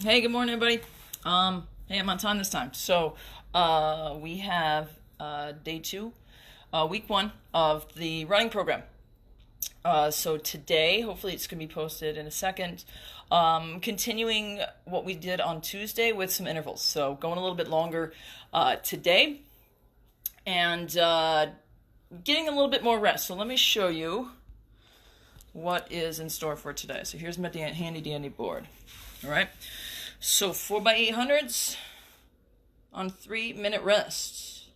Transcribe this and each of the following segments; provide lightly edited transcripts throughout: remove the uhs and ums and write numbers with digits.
Hey, good morning, everybody. Hey, I'm on time this time. So, we have day two, week one of the running program. So today, hopefully, it's going to be posted in a second. Continuing what we did on Tuesday with some intervals. So, going a little bit longer today and getting a little bit more rest. So, let me show you what is in store for today. So, here's my handy dandy board. All right. So 4x800s on 3-minute rests.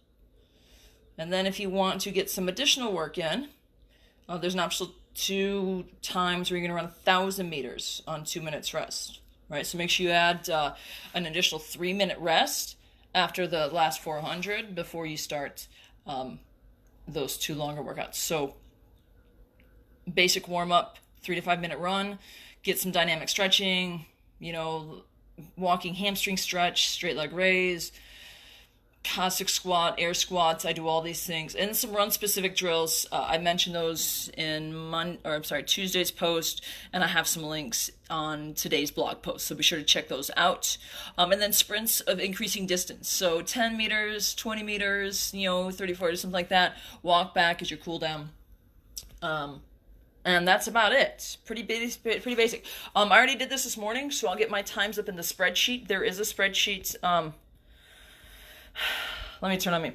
And then if you want to get some additional work in, there's an optional 2 times where you're going to run 1,000 meters on 2 minutes rest. Right? So make sure you add an additional 3-minute rest after the last 400 before you start those 2 longer workouts. So basic warm-up, 3 to 5 minute run, get some dynamic stretching, walking hamstring stretch, straight leg raise, Cossack squat, air squats. I do all these things, and some run specific drills. I mentioned those in Tuesday's post, and I have some links on today's blog post. So be sure to check those out. And then sprints of increasing distance. So 10 meters, 20 meters, 30, 40, something like that. Walk back as your cool down. And that's about it. Pretty basic. I already did this morning, so I'll get my times up in the spreadsheet. There is a spreadsheet. Let me turn on me.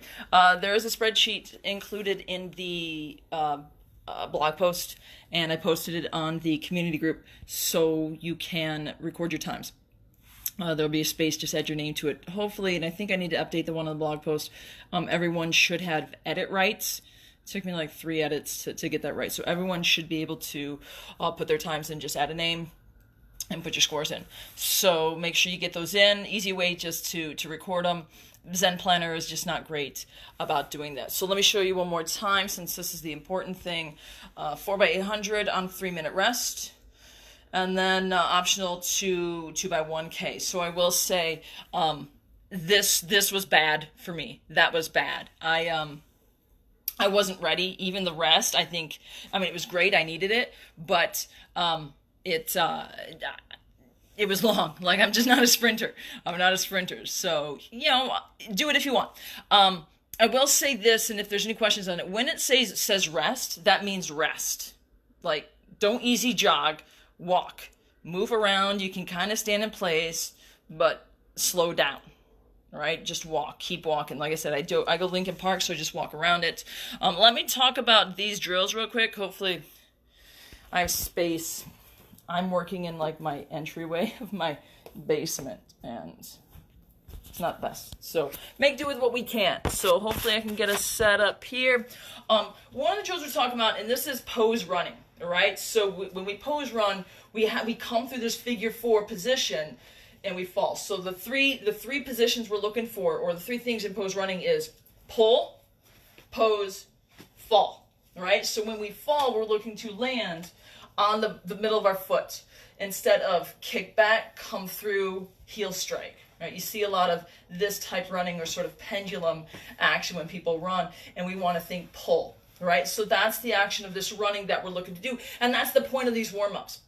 There is a spreadsheet included in the blog post, and I posted it on the community group so you can record your times. There'll be a space, just add your name to it, hopefully, and I think I need to update the one on the blog post. Everyone should have edit rights. It took me like 3 edits to get that right. So everyone should be able to put their times in, just add a name and put your scores in. So make sure you get those in. Easy way just to record them. Zen Planner is just not great about doing that. So let me show you one more time, since this is the important thing. 4x800 on 3-minute rest. And then optional 2x1K. So I will say this was bad for me. That was bad. I wasn't ready. Even the rest, it was great. I needed it, but it was long. Like, I'm just not a sprinter. I'm not a sprinter. So, do it if you want. I will say this, and if there's any questions on it, when it says rest, that means rest. Like, don't easy jog, walk, move around. You can kind of stand in place, but slow down. All right, just walk, keep walking. Like I said, I go Lincoln Park, so I just walk around it. Let me talk about these drills real quick. Hopefully I have space. I'm working in like my entryway of my basement, and it's not the best. So make do with what we can. So hopefully I can get us set up here. One of the drills we're talking about, and this is pose running. All right, so when we pose run, we come through this figure 4 position, and we fall. So the three positions we're looking for, or the 3 things in pose running, is pull, pose, fall. All right. So when we fall, we're looking to land on the middle of our foot instead of kick back, come through, heel strike. Right. You see a lot of this type running, or sort of pendulum action when people run, and we want to think pull. Right. So that's the action of this running that we're looking to do, and that's the point of these warm-ups,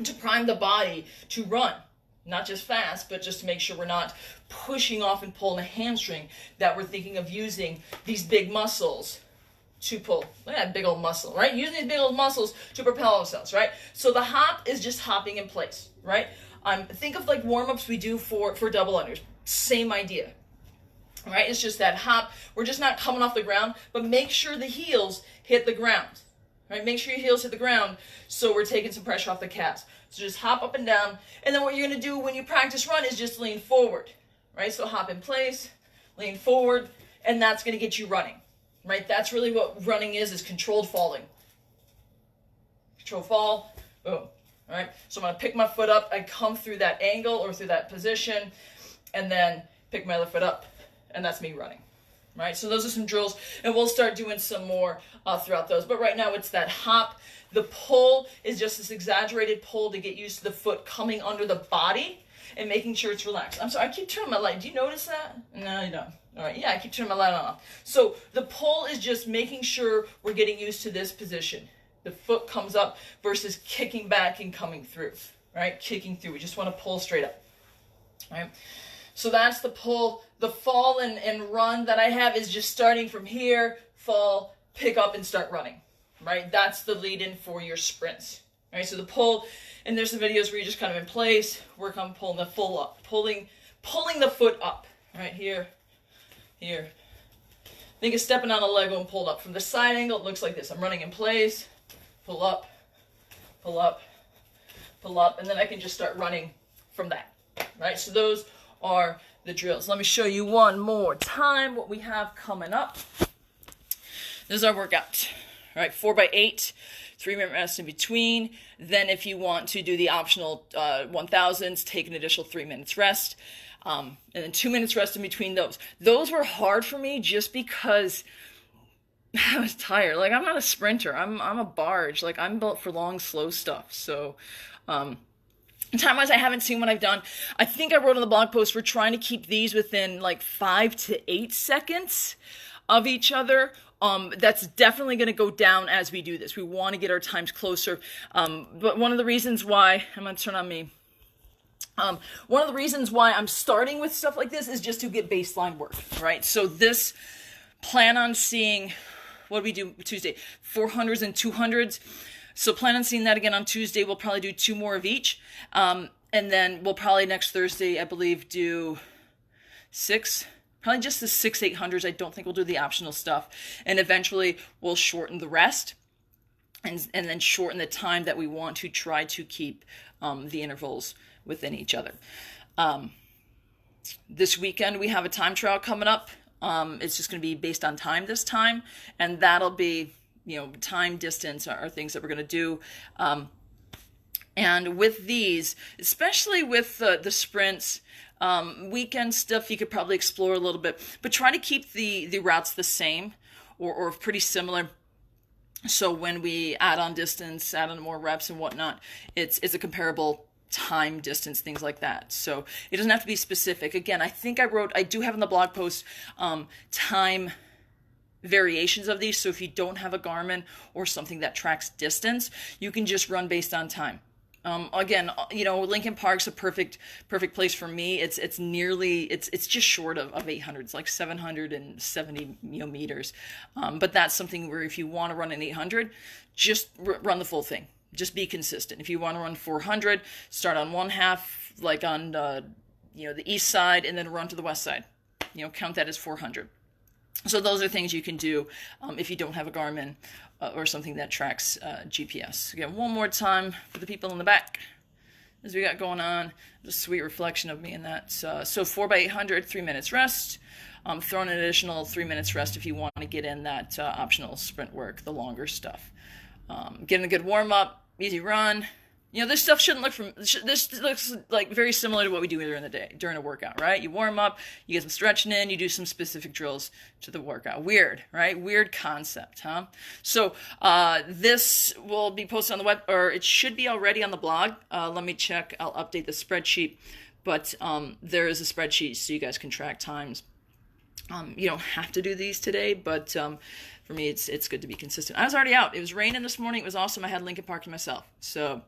to prime the body to run. Not just fast, but just to make sure we're not pushing off and pulling a hamstring, that we're thinking of using these big muscles to pull. Look at that big old muscle, right? Using these big old muscles to propel ourselves, right? So the hop is just hopping in place, right? Think of like warm-ups we do for double unders. Same idea, right? It's just that hop. We're just not coming off the ground, but make sure the heels hit the ground, right? Make sure your heels hit the ground so we're taking some pressure off the calves. So just hop up and down. And then what you're going to do when you practice run is just lean forward, right? So hop in place, lean forward, and that's going to get you running, right? That's really what running is controlled falling. Control fall, boom, all right? So I'm going to pick my foot up. I come through that angle or through that position, and then pick my other foot up, and that's me running. Right, so those are some drills, and we'll start doing some more throughout those. But right now it's that hop. The pull is just this exaggerated pull to get used to the foot coming under the body and making sure it's relaxed. I'm sorry, I keep turning my light. Do you notice that? No, you don't. All right, yeah, I keep turning my light on off. So the pull is just making sure we're getting used to this position. The foot comes up versus kicking back and coming through, right? Kicking through. We just want to pull straight up. right? So that's the pull. The fall and run that I have is just starting from here, fall, pick up, and start running, right? That's the lead-in for your sprints, right? So the pull, and there's some videos where you're just kind of in place, work on pulling the full up, pulling the foot up, right? Here. Think of stepping on a Lego and pulled up. From the side angle, it looks like this. I'm running in place, pull up, pull up, pull up, and then I can just start running from that, right? So those are the drills. Let me show you one more time what we have coming up. This is our workout, right? 4x8, 3-minute rest in between. Then if you want to do the optional 1000s, take an additional 3 minutes rest. And then 2 minutes rest in between those. Those were hard for me just because I was tired. Like, I'm not a sprinter. I'm a barge. Like, I'm built for long, slow stuff. So, time-wise, I haven't seen what I've done. I think I wrote on the blog post, we're trying to keep these within like 5 to 8 seconds of each other. That's definitely going to go down as we do this. We want to get our times closer. But one of the reasons why, I'm going to turn on me. One of the reasons why I'm starting with stuff like this is just to get baseline work, right? So this, plan on seeing, what do we do Tuesday? 400s and 200s. So plan on seeing that again on Tuesday. We'll probably do 2 more of each. And then we'll probably next Thursday, I believe, do 6, probably just the 6 800s. I don't think we'll do the optional stuff. And eventually we'll shorten the rest and then shorten the time that we want to try to keep the intervals within each other. This weekend we have a time trial coming up. It's just going to be based on time this time, and that'll be, time, distance are things that we're going to do. And with these, especially with the sprints, weekend stuff, you could probably explore a little bit, but try to keep the routes the same or pretty similar. So when we add on distance, add on more reps and whatnot, it's a comparable time, distance, things like that. So it doesn't have to be specific. Again, I think I do have in the blog post time variations of these. So if you don't have a Garmin or something that tracks distance, you can just run based on time. Again, Lincoln Park's a perfect place for me. It's just short of 800. It's like 770 meters. But that's something where if you want to run an 800, just run the full thing. Just be consistent. If you want to run 400, start on one half, like on the east side, and then run to the west side. Count that as 400. So those are things you can do if you don't have a Garmin or something that tracks GPS. Again, one more time for the people in the back as we got going on. Just a sweet reflection of me in that. So 4x800, 3 minutes rest. Throw in an additional 3 minutes rest if you want to get in that optional sprint work, the longer stuff. Getting a good warm up, easy run. This stuff this looks like very similar to what we do during the day, during a workout, right? You warm up, you get some stretching in, you do some specific drills to the workout. Weird, right? Weird concept, huh? So, this will be posted on the web, or it should be already on the blog. Let me check. I'll update the spreadsheet, but, there is a spreadsheet so you guys can track times. You don't have to do these today, but, for me, it's good to be consistent. I was already out. It was raining this morning. It was awesome. I had Lincoln Park to myself. So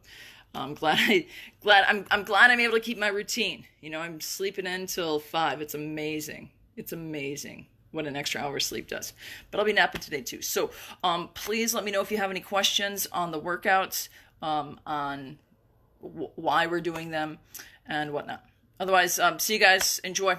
I'm glad I'm able to keep my routine. I'm sleeping in till 5. It's amazing. It's amazing what an extra hour of sleep does. But I'll be napping today too. So please let me know if you have any questions on the workouts, on why we're doing them and whatnot. Otherwise, see you guys. Enjoy.